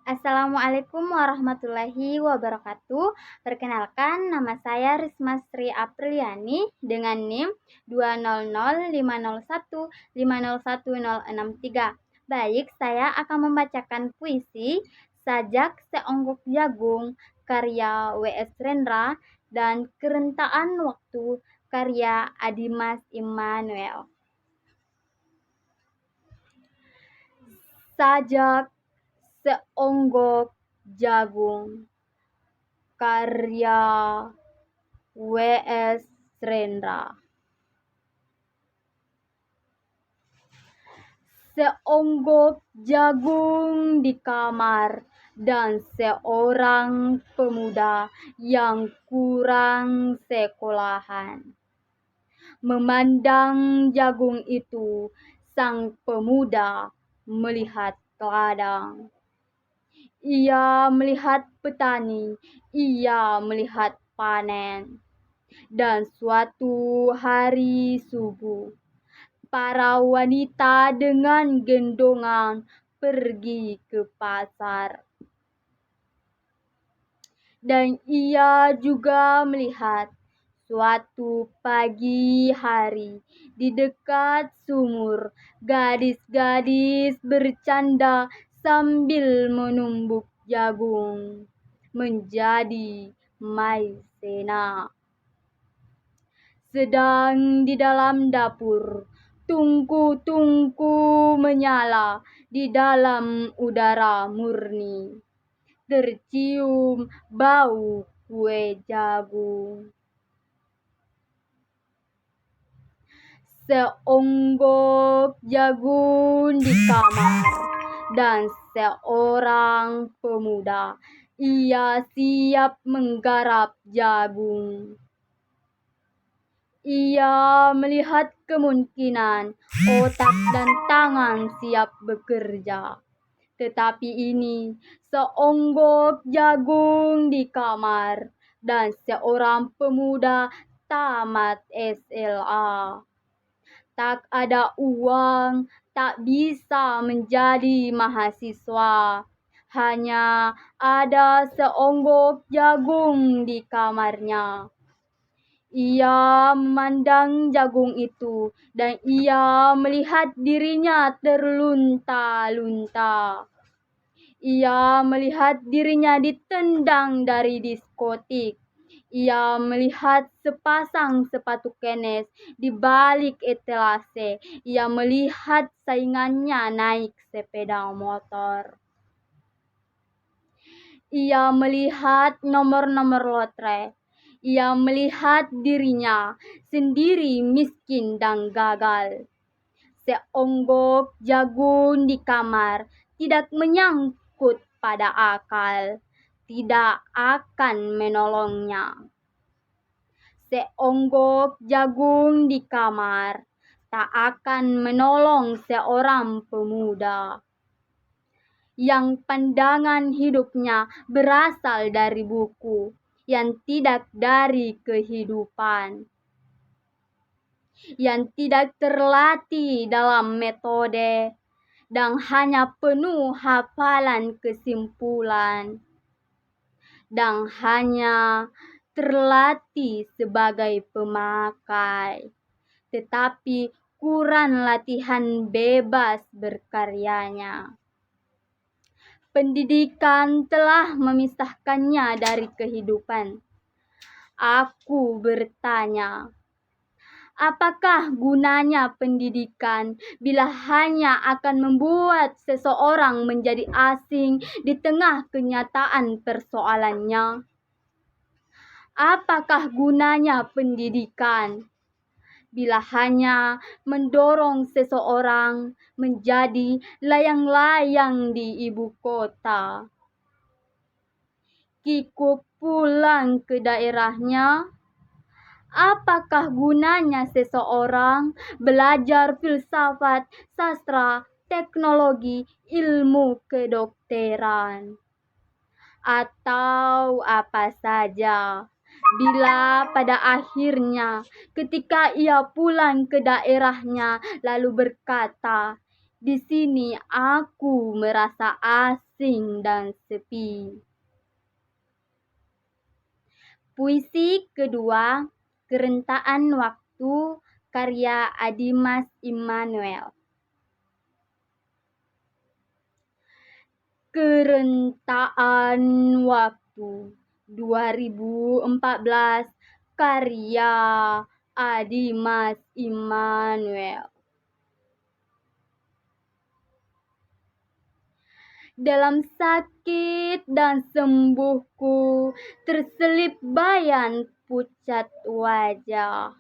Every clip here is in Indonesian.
Assalamualaikum warahmatullahi wabarakatuh. Perkenalkan, nama saya Risma Sri Apriliani dengan NIM 2005001501063. Baik, saya akan membacakan puisi Sajak Seonggok Jagung karya W.S. Rendra dan Kerentaan Waktu karya Adimas Immanuel. Sajak Seonggok Jagung karya W.S. Rendra. Seonggok jagung di kamar dan seorang pemuda yang kurang sekolahan. Memandang jagung itu, sang pemuda melihat ladang. Ia melihat petani, ia melihat panen. Dan suatu hari subuh, para wanita dengan gendongan pergi ke pasar. Dan ia juga melihat suatu pagi hari di dekat sumur, gadis-gadis bercanda sambil menumbuk jagung menjadi maizena. Sedang di dalam dapur, tungku-tungku menyala di dalam udara murni. Tercium bau kue jagung. Seonggok jagung di kamar dan seorang pemuda, ia siap menggarap jagung. Ia melihat kemungkinan otak dan tangan siap bekerja. Tetapi ini seonggok jagung di kamar dan seorang pemuda tamat SLA. Tak ada uang, tak bisa menjadi mahasiswa. Hanya ada seonggok jagung di kamarnya. Ia memandang jagung itu dan ia melihat dirinya terlunta-lunta. Ia melihat dirinya ditendang dari diskotik. Ia melihat sepasang sepatu kenes di balik etalase. Ia melihat saingannya naik sepeda motor. Ia melihat nomor-nomor lotre. Ia melihat dirinya sendiri miskin dan gagal. Seonggok jagung di kamar tidak menyangkut pada akal, tidak akan menolongnya. Seonggok jagung di kamar tak akan menolong seorang pemuda yang pandangan hidupnya berasal dari buku, yang tidak dari kehidupan, yang tidak terlatih dalam metode, dan hanya penuh hafalan kesimpulan, dan hanya terlatih sebagai pemakai, tetapi kurang latihan bebas berkaryanya. Pendidikan telah memisahkannya dari kehidupan. Aku bertanya, apakah gunanya pendidikan bila hanya akan membuat seseorang menjadi asing di tengah kenyataan persoalannya? Apakah gunanya pendidikan bila hanya mendorong seseorang menjadi layang-layang di ibu kota? Kikuk pulang ke daerahnya. Apakah gunanya seseorang belajar filsafat, sastra, teknologi, ilmu kedokteran, atau apa saja, bila pada akhirnya ketika ia pulang ke daerahnya lalu berkata, Di sini aku merasa asing dan sepi. Puisi kedua, Kerentaan Waktu, karya Adimas Immanuel. Kerentaan Waktu 2014, karya Adimas Immanuel. Dalam sakit dan sembuhku, terselip bayan pucat wajah,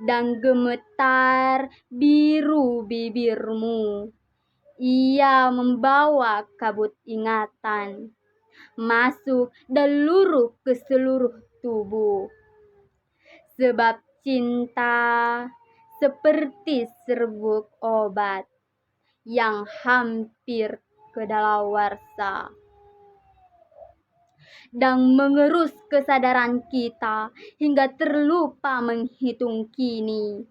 dan gemetar biru bibirmu. Ia membawa kabut ingatan masuk dan luruh ke seluruh tubuh. Sebab cinta seperti serbuk obat yang hampir kedaluarsa dan mengerus kesadaran kita hingga terlupa menghitung kini.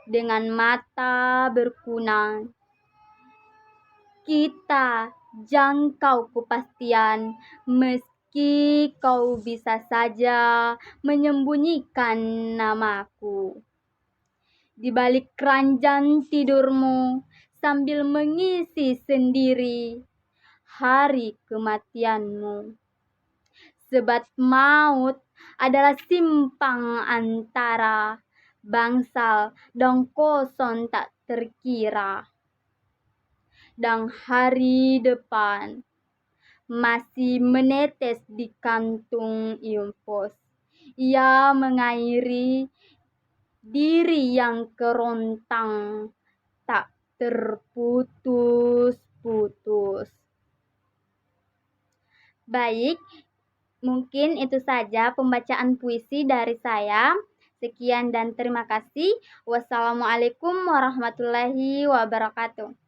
Dengan mata berkunang, kita jangkau kepastian, meski kau bisa saja menyembunyikan namaku di balik keranjang tidurmu sambil mengisi sendiri hari kematianmu. Sebab maut adalah simpang antara bangsal dan kosong tak terkira. Dan hari depan masih menetes di kantung impos. Ia mengairi diri yang kerontang tak terputus-putus. Baik, mungkin itu saja pembacaan puisi dari saya. Sekian dan terima kasih. Wassalamualaikum warahmatullahi wabarakatuh.